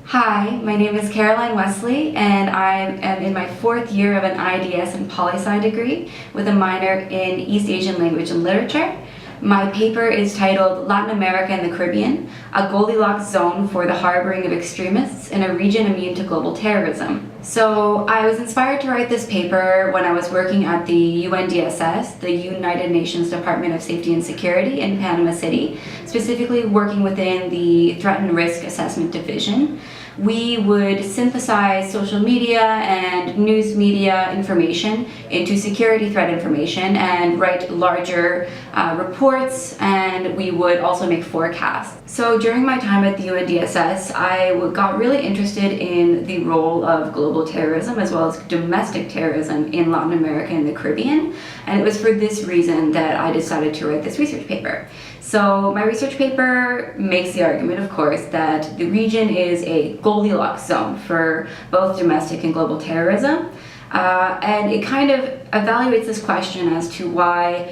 Hi, my name is Caroline Wesley, and I am in my fourth year of an IDS and Poli-Sci degree with a minor in East Asian Language and Literature. My paper is titled Latin America and the Caribbean, a Goldilocks zone for the harboring of extremists in a region immune to global terrorism. So I was inspired to write this paper when I was working at the UNDSS, the United Nations Department of Safety and Security in Panama City, specifically working within the Threat and Risk Assessment Division. We would synthesize social media and news media information into security threat information and write larger reports, and we would also make forecasts. So during my time at the UNDSS, I got really interested in the role of global terrorism as well as domestic terrorism in Latin America and the Caribbean, and it was for this reason that I decided to write this research paper. So my research paper makes the argument, of course, that the region is a Goldilocks zone for both domestic and global terrorism, and it kind of evaluates this question as to why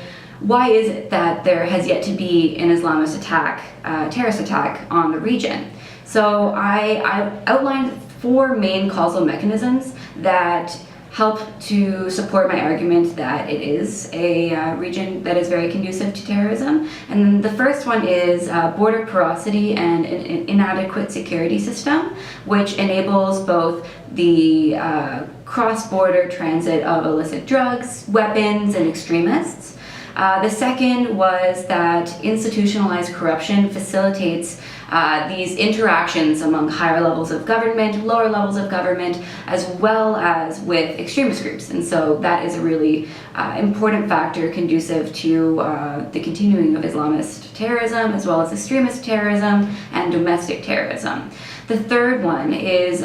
is it that there has yet to be an Islamist attack, terrorist attack on the region. So I outlined four main causal mechanisms that help to support my argument that it is a region that is very conducive to terrorism. And the first one is border porosity and an inadequate security system, which enables both the cross-border transit of illicit drugs, weapons, and extremists. The second was that institutionalized corruption facilitates these interactions among higher levels of government, lower levels of government, as well as with extremist groups. And so that is a really important factor conducive to the continuing of Islamist terrorism, as well as extremist terrorism and domestic terrorism. The third one is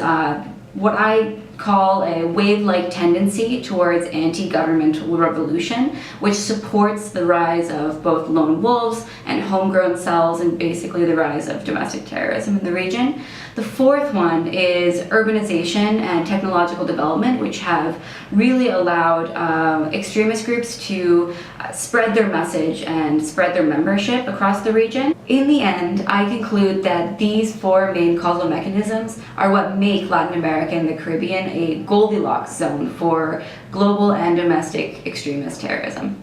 what I call a wave-like tendency towards anti-governmental revolution, which supports the rise of both lone wolves and homegrown cells and basically the rise of domestic terrorism in the region. The fourth one is urbanization and technological development, which have really allowed extremist groups to spread their message and spread their membership across the region. In the end, I conclude that these four main causal mechanisms are what make Latin America and the Caribbean a Goldilocks zone for global and domestic extremist terrorism.